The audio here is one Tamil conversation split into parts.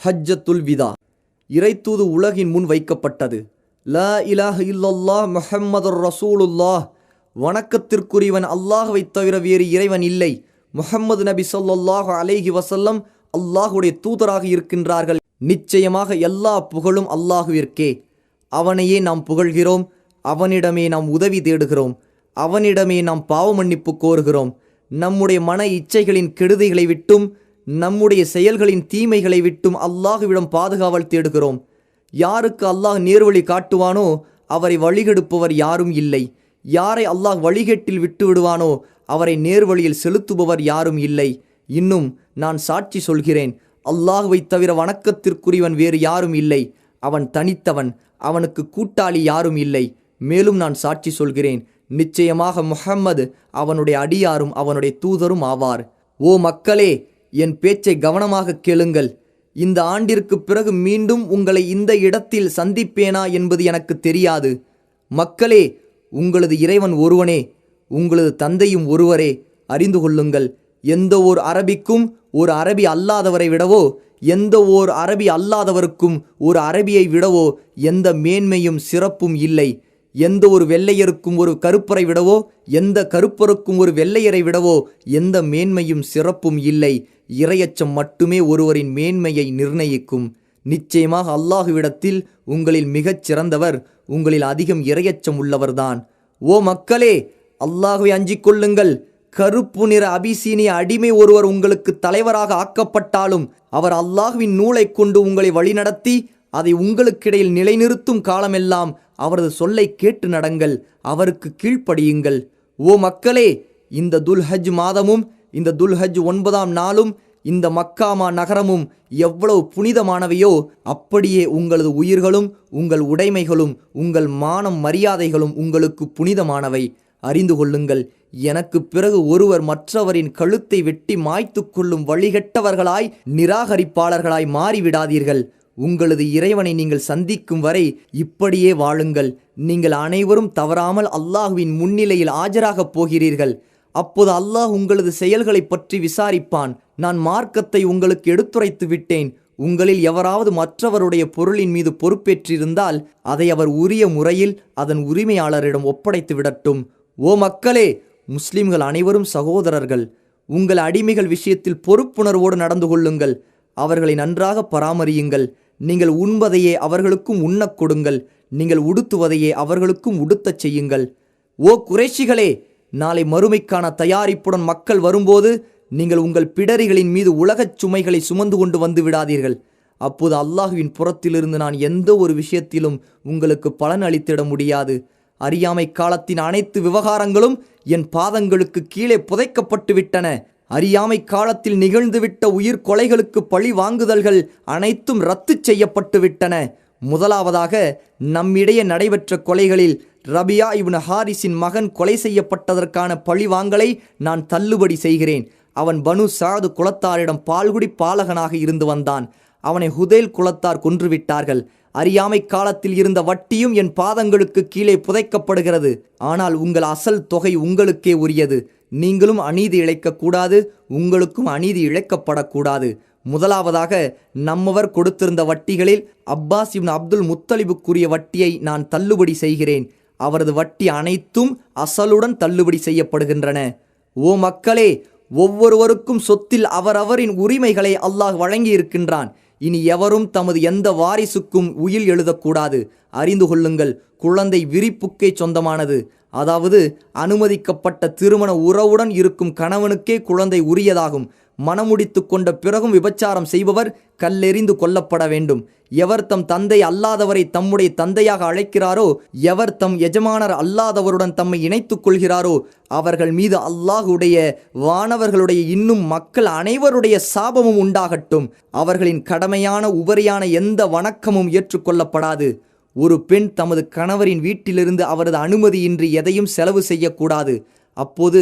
ஹஜ்ஜத்துல் விதா. இறைத்தூது உலகின் முன் வைக்கப்பட்டது. லா இலாஹ இல்லல்லாஹ் முஹம்மதுர் ரசூலுல்லாஹ். வணக்கத்திற்குரியவன் அல்லாஹ்வை தவிர வேறு இறைவன் இல்லை. முஹம்மது நபி ஸல்லல்லாஹு அலைஹி வஸல்லம் அல்லாஹுடைய தூதராக இருக்கின்றார்கள். நிச்சயமாக எல்லா புகழும் அல்லாஹுவிற்கே. அவனையே நாம் புகழ்கிறோம், அவனிடமே நாம் உதவி தேடுகிறோம், அவனிடமே நாம் பாவ மன்னிப்பு கோருகிறோம். நம்முடைய மன இச்சைகளின் கெடுதிகளை விட்டும் நம்முடைய செயல்களின் தீமைகளை விட்டும் அல்லாஹுவிடம் பாதுகாவல் தேடுகிறோம். யாருக்கு அல்லாஹ் நேர்வழி காட்டுவானோ அவரை வழிகெடுப்பவர் யாரும் இல்லை. யாரை அல்லாஹ் வழிகேட்டில் விட்டு விடுவானோ அவரை நேர்வழியில் செலுத்துபவர் யாரும் இல்லை. இன்னும் நான் சாட்சி சொல்கிறேன், அல்லாஹுவை தவிர வணக்கத்திற்குரியவன் வேறு யாரும் இல்லை. அவன் தனித்தவன், அவனுக்கு கூட்டாளி யாரும் இல்லை. மேலும் நான் சாட்சி சொல்கிறேன், நிச்சயமாக முஹம்மது அவனுடைய அடியாரும் அவனுடைய தூதரும் ஆவார். ஓ மக்களே, என் பேச்சை கவனமாக கேளுங்கள். இந்த ஆண்டிற்கு பிறகு மீண்டும் உங்களை இந்த இடத்தில் சந்திப்பேனா என்பது எனக்கு தெரியாது. மக்களே, உங்களது இறைவன் ஒருவனே, உங்களது தந்தையும் ஒருவரே. அறிந்து கொள்ளுங்கள், எந்த ஓர் அரபிக்கும் ஒரு அரபி அல்லாதவரை விடவோ, எந்த ஓர் அரபி அல்லாதவருக்கும் ஒரு அரபியை விடவோ எந்த மேன்மையும் சிறப்பும் இல்லை. எந்த ஒரு வெள்ளையருக்கும் ஒரு கருப்பரை விடவோ, எந்த கருப்பருக்கும் ஒரு வெள்ளையரை விடவோ எந்த மேன்மையும் சிறப்பும் இல்லை. இறையச்சம் மட்டுமே ஒருவரின் மேன்மையை நிர்ணயிக்கும். நிச்சயமாக அல்லாஹுவிடத்தில் உங்களில் மிகச் சிறந்தவர் உங்களில் அதிகம் இறையச்சம் உள்ளவர்தான். ஓ மக்களே, அல்லாஹுவை அஞ்சிக் கொள்ளுங்கள். கருப்பு நிற அபிசீனிய அடிமை ஒருவர் உங்களுக்கு தலைவராக ஆக்கப்பட்டாலும் அவர் அல்லாஹுவின் நூலை கொண்டு உங்களை வழிநடத்தி அதை உங்களுக்கிடையில் நிலைநிறுத்தும் காலமெல்லாம் அவரது சொல்லை கேட்டு நடங்கள், அவருக்கு கீழ்ப்படியுங்கள். ஓ மக்களே, இந்த துல்ஹஜ் மாதமும் இந்த துல்ஹஜ் 9ஆம் நாளும் இந்த மக்காமா நகரமும் எவ்வளவு புனிதமானவையோ அப்படியே உங்களது உயிர்களும் உங்கள் உடைமைகளும் உங்கள் மானம் மரியாதைகளும் உங்களுக்கு புனிதமானவை. அறிந்து கொள்ளுங்கள், எனக்கு பிறகு ஒருவர் மற்றவரின் கழுத்தை வெட்டி மாய்த்து கொள்ளும் வழிகெட்டவர்களாய் நிராகரிப்பாளர்களாய் மாறிவிடாதீர்கள். உங்களது இறைவனை நீங்கள் சந்திக்கும் வரை இப்படியே வாழுங்கள். நீங்கள் அனைவரும் தவறாமல் அல்லாஹுவின் முன்னிலையில் ஆஜராகப் போகிறீர்கள். அப்போது அல்லாஹ் உங்களது செயல்களை பற்றி விசாரிப்பான். நான் மார்க்கத்தை உங்களுக்கு எடுத்துரைத்து விட்டேன். உங்களில் எவராவது மற்றவருடைய பொருளின் மீது பொறுப்பேற்றிருந்தால் அதை அவர் உரிய முறையில் அதன் உரிமையாளரிடம் ஒப்படைத்து விடட்டும். ஓ மக்களே, முஸ்லிம்கள் அனைவரும் சகோதரர்கள். உங்கள் அடிமைகள் விஷயத்தில் பொறுப்புணர்வோடு நடந்து கொள்ளுங்கள். அவர்களை நன்றாக பராமரியுங்கள். நீங்கள் உண்பதையே அவர்களுக்கும் உண்ணக் கொடுங்கள். நீங்கள் உடுத்துவதையே அவர்களுக்கும் உடுத்தச் செய்யுங்கள். ஓ குறைஷிகளே, நாளை மறுமைக்கான தயாரிப்புடன் மக்கள் வரும்போது நீங்கள் உங்கள் பிடரிகளின் மீது உலகச் சுமைகளை சுமந்து கொண்டு வந்து விடாதீர்கள். அப்போது அல்லாஹுவின் புறத்திலிருந்து நான் எந்த ஒரு விஷயத்திலும் உங்களுக்கு பலன் அளித்திட முடியாது. அறியாமை காலத்தின் அனைத்து விவகாரங்களும் என் பாதங்களுக்கு கீழே புதைக்கப்பட்டு விட்டன. அறியாமை காலத்தில் நிகழ்ந்துவிட்ட உயிர் கொலைகளுக்கு பழி வாங்குதல்கள் அனைத்தும் ரத்து செய்யப்பட்டு விட்டன. முதலாவதாக நம்மிடையே நடைபெற்ற கொலைகளில் ரபியா இப்னு ஹாரிஸின் மகன் கொலை செய்யப்பட்டதற்கான பழிவாங்கலை நான் தள்ளுபடி செய்கிறேன். அவன் பனு சாது குலத்தாரிடம் பால்குடி பாலகனாக இருந்து வந்தான். அவனை ஹுதைல் குலத்தார் கொன்றுவிட்டார்கள். அறியாமை காலத்தில் இருந்த வட்டியும் என் பாதங்களுக்கு கீழே புதைக்கப்படுகிறது. ஆனால் உங்கள் அசல் தொகை உங்களுக்கே உரியது. நீங்களும் அநீதி இழைக்கக்கூடாது, உங்களுக்கும் அநீதி இழைக்கப்படக்கூடாது. முதலாவதாக நம்மவர் கொடுத்திருந்த வட்டிகளில் அப்பாஸ் இப்னு அப்துல் முத்தலிபுக்குரிய வட்டியை நான் தள்ளுபடி செய்கிறேன். அவரது வட்டி அனைத்தும் அசலுடன் தள்ளுபடி செய்யப்படுகின்றன. ஓ மக்களே, ஒவ்வொருவருக்கும் சொத்தில் அவரவரின் உரிமைகளை அல்லாஹ் வழங்கி இருக்கின்றான். இனி எவரும் தமது எந்த வாரிசுக்கும் உயில் எழுதக்கூடாது. அறிந்து கொள்ளுங்கள், குழந்தை விரிப்புக்கே சொந்தமானது. அதாவது அனுமதிக்கப்பட்ட திருமண உறவுடன் இருக்கும் கணவனுக்கே குழந்தை உரியதாகும். மணமுடித்து கொண்ட பிறகும் விபச்சாரம் செய்பவர் கல்லெறிந்து கொல்லப்பட வேண்டும். எவர் தம் தந்தை அல்லாதவரை தம்முடைய தந்தையாக அழைக்கிறாரோ, எவர் தம் எஜமானர் அல்லாதவருடன் தம்மை இணைத்துக் கொள்கிறாரோ அவர்கள் மீது அல்லாஹுடைய வானவர்களுடைய இன்னும் மக்கள் அனைவருடைய சாபமும் உண்டாகட்டும். அவர்களின் கடமையான உபரியான எந்த வணக்கமும் ஏற்றுக்கொள்ளப்படாது. ஒரு பெண் தமது கணவரின் வீட்டிலிருந்து அவரது அனுமதியின்றி எதையும் செலவு செய்யக்கூடாது. அப்போது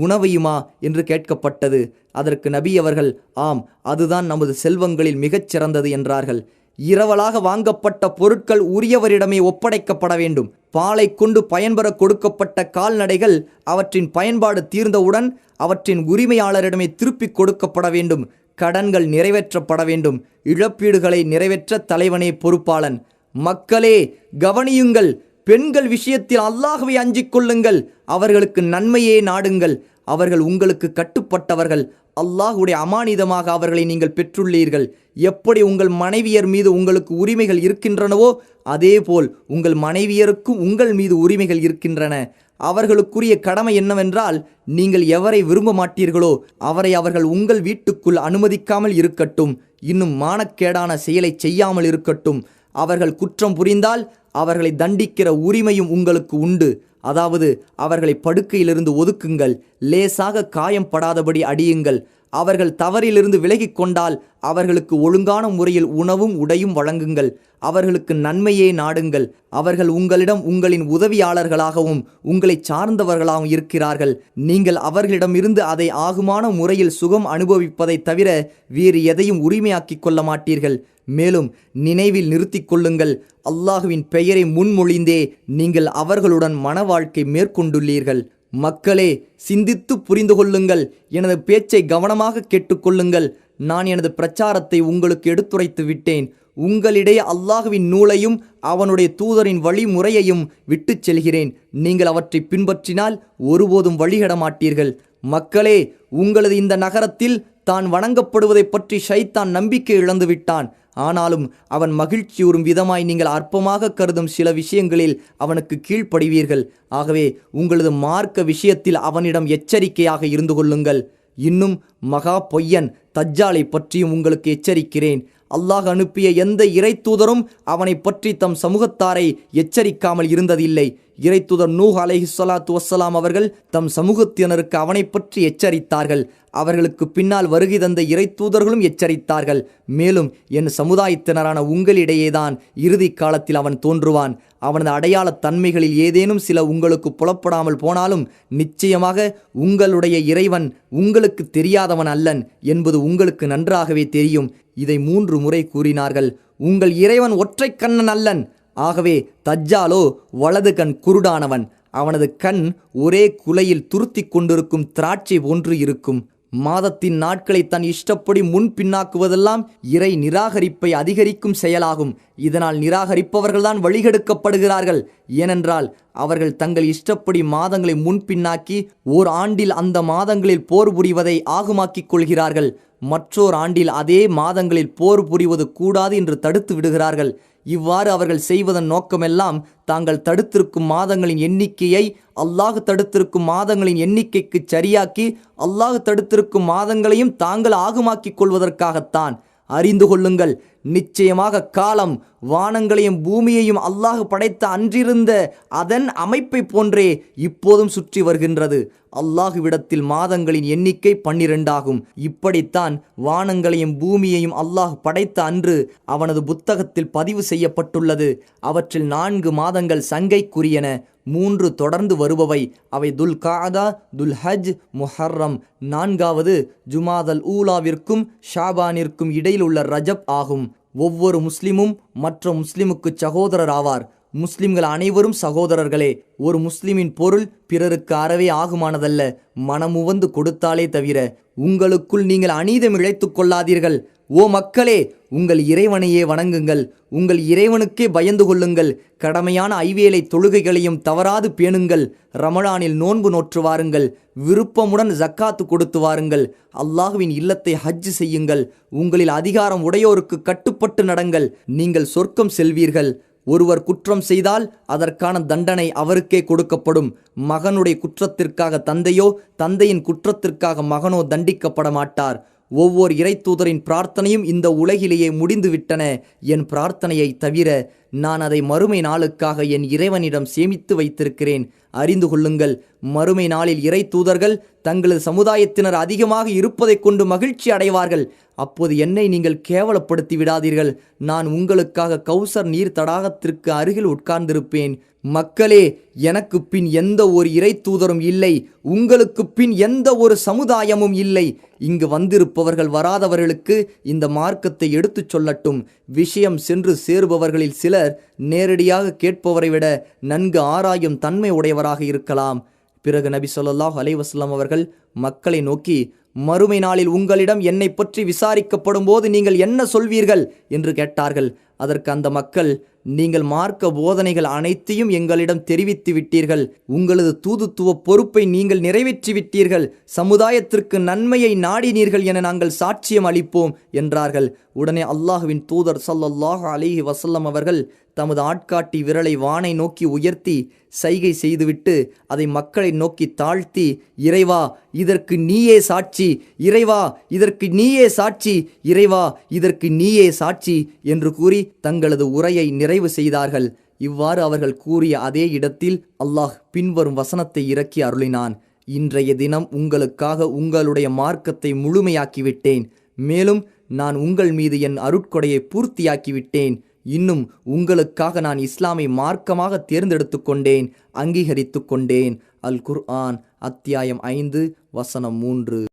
உணவையுமா என்று கேட்கப்பட்டது. அதற்கு நபி அவர்கள், ஆம், அதுதான் நமது செல்வங்களில் மிகச் சிறந்தது என்றார்கள். இரவலாக வாங்கப்பட்ட பொருட்கள் உரியவரிடமே ஒப்படைக்கப்பட வேண்டும். பாலை கொண்டு பயன்பெற கொடுக்கப்பட்ட கால்நடைகள் அவற்றின் பயன்பாடு தீர்ந்தவுடன் அவற்றின் உரிமையாளரிடமே திருப்பிக் கொடுக்கப்பட வேண்டும். கடன்கள் நிறைவேற்றப்பட வேண்டும். இழப்பீடுகளை நிறைவேற்ற தலைவனே பொறுப்பாளன். மக்களே கவனியுங்கள், பெண்கள் விஷயத்தில் அல்லாஹ்வை அஞ்சிக் கொள்ளுங்கள். அவர்களுக்கு நன்மையே நாடுங்கள். அவர்கள் உங்களுக்கு கட்டுப்பட்டவர்கள். அல்லாஹ்வுடைய அமானிதமாக அவர்களை நீங்கள் பெற்றுள்ளீர்கள். எப்படி உங்கள் மனைவியர் மீது உங்களுக்கு உரிமைகள் இருக்கின்றனவோ அதேபோல் உங்கள் மனைவியருக்கும் உங்கள் மீது உரிமைகள் இருக்கின்றன. அவர்களுக்குரிய கடமை என்னவென்றால், நீங்கள் எவரை விரும்ப மாட்டீர்களோ அவரை அவர்கள் உங்கள் வீட்டுக்குள் அனுமதிக்காமல் இருக்கட்டும். இன்னும் மானக்கேடான செயலை செய்யாமல் இருக்கட்டும். அவர்கள் குற்றம் புரிந்தால் அவர்களை தண்டிக்கிற உரிமையும் உங்களுக்கு உண்டு. அதாவது அவர்களை படுக்கையிலிருந்து ஒதுக்குங்கள். லேசாக காயம் படாதபடி அடியுங்கள். அவர்கள் தவறிலிருந்து விலகிக் கொண்டால் அவர்களுக்கு ஒழுங்கான முறையில் உணவும் உடையும் வழங்குங்கள். அவர்களுக்கு நன்மையே நாடுங்கள். அவர்கள் உங்களிடம் உங்களின் உதவியாளர்களாகவும் உங்களை சார்ந்தவர்களாகவும் இருக்கிறார்கள். நீங்கள் அவர்களிடமிருந்து அதை ஆகுமான முறையில் சுகம் அனுபவிப்பதை தவிர வேறு எதையும் உரிமையாக்கிக் கொள்ள மாட்டீர்கள். மேலும் நினைவில் நிறுத்தி கொள்ளுங்கள், அல்லாஹுவின் பெயரை முன்மொழிந்தே நீங்கள் அவர்களுடன் மன வாழ்க்கை மேற்கொண்டுள்ளீர்கள். மக்களே சிந்தித்து புரிந்து கொள்ளுங்கள். எனது பேச்சை கவனமாக கேட்டுக்கொள்ளுங்கள். நான் எனது பிரச்சாரத்தை உங்களுக்கு எடுத்துரைத்து விட்டேன். உங்களிடையே அல்லாஹுவின் நூலையும் அவனுடைய தூதரின் வழிமுறையையும் விட்டுச் செல்கிறேன். நீங்கள் அவற்றை பின்பற்றினால் ஒருபோதும் வழிகட மாட்டீர்கள். மக்களே, உங்களது இந்த நகரத்தில் தான் வணங்கப்படுவதை பற்றி ஷைத்தான் நம்பிக்கை இழந்து விட்டான். ஆனாலும் அவன் மகிழ்ச்சியுறும் விதமாய் நீங்கள் அற்பமாக கருதும் சில விஷயங்களில் அவனுக்கு கீழ்ப்படிவீர்கள். ஆகவே உங்களது மார்க்க விஷயத்தில் அவனிடம் எச்சரிக்கையாக இருந்து கொள்ளுங்கள். இன்னும் மகா பொய்யன் தஜ்ஜாலை பற்றியும் உங்களுக்கு எச்சரிக்கிறேன். அல்லாஹ் அனுப்பிய எந்த இறை தூதரும் அவனை பற்றி தம் சமூகத்தாரை எச்சரிக்காமல் இருந்ததில்லை. இறை தூதர் நூஹ் அலைஹிஸ்ஸலாத்து வஸ்ஸலாம் அவர்கள் தம் சமூகத்தினருக்கு அவனை பற்றி எச்சரித்தார்கள். அவர்களுக்கு பின்னால் வருகை தந்த இறை தூதர்களும் எச்சரித்தார்கள். மேலும் என் சமுதாயத்தினரான உங்களிடையேதான் இறுதி காலத்தில் அவன் தோன்றுவான். அவனது அடையாள தன்மைகளில் ஏதேனும் சில உங்களுக்கு புலப்படாமல் போனாலும் நிச்சயமாக உங்களுடைய இறைவன் உங்களுக்கு தெரியாதவன் அல்லன் என்பது உங்களுக்கு நன்றாகவே தெரியும். இதை 3 முறை கூறினார்கள். உங்கள் இறைவன் ஒற்றை கண்ணன் அல்லன். ஆகவே தஜ்ஜாலோ வலது கண் குருடானவன். அவனது கண் ஒரே குலையில் துருத்தி கொண்டிருக்கும் திராட்சை போன்று இருக்கும். மாதத்தின் நாட்களை தன் இஷ்டப்படி முன் பின்னாக்குவதெல்லாம் இறை நிராகரிப்பை அதிகரிக்கும் செயலாகும். இதனால் நிராகரிப்பவர்கள்தான் வழிகெடுக்கப்படுகிறார்கள். ஏனென்றால் அவர்கள் தங்கள் இஷ்டப்படி மாதங்களை முன்பின்னாக்கி ஓர் ஆண்டில் அந்த மாதங்களில் போர் புரிவதை ஆகுமாக்கிக் கொள்கிறார்கள். மற்றோர் ஆண்டில் அதே மாதங்களில் போர் புரிவது கூடாது என்று தடுத்து விடுகிறார்கள். இவ்வாறு அவர்கள் செய்வதன் நோக்கமெல்லாம் தாங்கள் தடுத்திருக்கும் மாதங்களின் எண்ணிக்கையை அல்லாஹ் தடுத்திருக்கும் மாதங்களின் எண்ணிக்கைக்கு சரியாக்கி அல்லாஹ் தடுத்திருக்கும் மாதங்களையும் தாங்கள் ஆகுமாக்கிக் கொள்வதற்காகத்தான். அறிந்து கொள்ளுங்கள், நிச்சயமாக காலம் வானங்களையும் பூமியையும் அல்லாஹ் படைத்த அன்றிருந்த அதன் அமைப்பை போன்றே இப்போதும் சுற்றி வருகின்றது. அல்லாஹுவிடத்தில் மாதங்களின் எண்ணிக்கை 12 ஆகும். இப்படித்தான் வானங்களையும் பூமியையும் அல்லாஹ் படைத்த அன்று அவனது புத்தகத்தில் பதிவு செய்யப்பட்டுள்ளது. அவற்றில் 4 மாதங்கள் சங்கைக்குரியன, 3 தொடர்ந்து வருபவை. அவை துல் காதா, துல் ஹஜ், முஹர்ரம். 4வது ஜுமாதல் ஊலாவிற்கும் ஷாபானிற்கும் இடையில் உள்ள ரஜப் ஆகும். ஒவ்வொரு முஸ்லிமும் மற்ற முஸ்லிமுக்கு சகோதரர் ஆவார். முஸ்லிம்கள் அனைவரும் சகோதரர்களே. ஒரு முஸ்லிமின் பொருள் பிறருக்கு அறவே ஆகுமானதல்ல, மனமுவந்து கொடுத்தாலே தவிர. உங்களுக்குள் நீங்கள் அநீதம் இழைத்துக் கொள்ளாதீர்கள். ஓ மக்களே, உங்கள் இறைவனையே வணங்குங்கள். உங்கள் இறைவனுக்கே பயந்து கொள்ளுங்கள். கடமையான ஐவேளை தொழுகைகளையும் தவறாது பேணுங்கள். ரமலானில் நோன்பு நோற்று வாருங்கள். விருப்பமுடன் ஜக்காத்து கொடுத்து வாருங்கள். அல்லாஹுவின் இல்லத்தை ஹஜ் செய்யுங்கள். உங்களில் அதிகாரம் உடையோருக்கு கட்டுப்பட்டு நடங்கள். நீங்கள் சொர்க்கம் செல்வீர்கள். ஒருவர் குற்றம் செய்தால் அதற்கான தண்டனை அவருக்கே கொடுக்கப்படும். மகனுடைய குற்றத்திற்காக தந்தையோ தந்தையின் குற்றத்திற்காக மகனோ தண்டிக்கப்பட மாட்டார். ஒவ்வொரு இறை தூதரின் பிரார்த்தனையும் இந்த உலகிலேயே முடிந்துவிட்டன என் பிரார்த்தனையை தவிர. நான் அதை மறுமை நாளுக்காக என் இறைவனிடம் சேமித்து வைத்திருக்கிறேன். அறிந்து கொள்ளுங்கள், மறுமை நாளில் இறை தூதர்கள் தங்களது சமுதாயத்தினர் அதிகமாக இருப்பதை கொண்டு மகிழ்ச்சி அடைவார்கள். அப்போது என்னை நீங்கள் கேவலப்படுத்தி விடாதீர்கள். நான் உங்களுக்காக கௌசர் நீர் தடாகத்திற்கு அருகில் உட்கார்ந்திருப்பேன். மக்களே, எனக்கு பின் எந்த ஒரு இறை தூதரும் இல்லை. உங்களுக்கு பின் எந்த ஒரு சமுதாயமும் இல்லை. இங்கு வந்திருப்பவர்கள் வராதவர்களுக்கு இந்த மார்க்கத்தை எடுத்துச் சொல்லட்டும். விஷயம் சென்று சேருபவர்களில் சிலர் நேரடியாக கேட்பவரை விட நன்கு ஆராயும் தன்மை உடையவராக இருக்கலாம். பிறகு நபி ஸல்லல்லாஹு அலைஹி வஸல்லம் அவர்கள் மக்களை நோக்கி, மறுமை நாளில் உங்களிடம் என்னை பற்றி விசாரிக்கப்படும் போது நீங்கள் என்ன சொல்வீர்கள் என்று கேட்டார்கள். அதற்கு அந்த மக்கள், நீங்கள் மார்க்க போதனைகள் அனைத்தையும் எங்களிடம் தெரிவித்து விட்டீர்கள், உங்களது தூதுத்துவ பொறுப்பை நீங்கள் நிறைவேற்றி விட்டீர்கள், சமுதாயத்திற்கு நன்மையை நாடினீர்கள் என நாங்கள் சாட்சியம் அளிப்போம் என்றார்கள். உடனே அல்லாஹுவின் தூதர் ஸல்லல்லாஹு அலைஹி வஸல்லம் அவர்கள் தமது ஆட்காட்டி விரலை வானை நோக்கி உயர்த்தி சைகை செய்துவிட்டு அதை மக்களை நோக்கி தாழ்த்தி, இறைவா இதற்கு நீயே சாட்சி, இறைவா இதற்கு நீயே சாட்சி, இறைவா இதற்கு நீயே சாட்சி என்று கூறி தங்களது உரையை நிறைவு செய்தார்கள். இவ்வாறு அவர்கள் கூறிய அதே இடத்தில் அல்லாஹ் பின்வரும் வசனத்தை இறக்கி அருளினான். இன்றைய தினம் உங்களுக்காக உங்களுடைய மார்க்கத்தை முழுமையாக்கிவிட்டேன். மேலும் நான் உங்கள் மீது என் அருட்கொடையை பூர்த்தியாக்கிவிட்டேன். இன்னும் உங்களுக்காக நான் இஸ்லாமை மார்க்கமாக தேர்ந்தெடுத்து கொண்டேன், அங்கீகரித்து கொண்டேன். அல் குர்ஆன் அத்தியாயம் 5 வசனம் 3.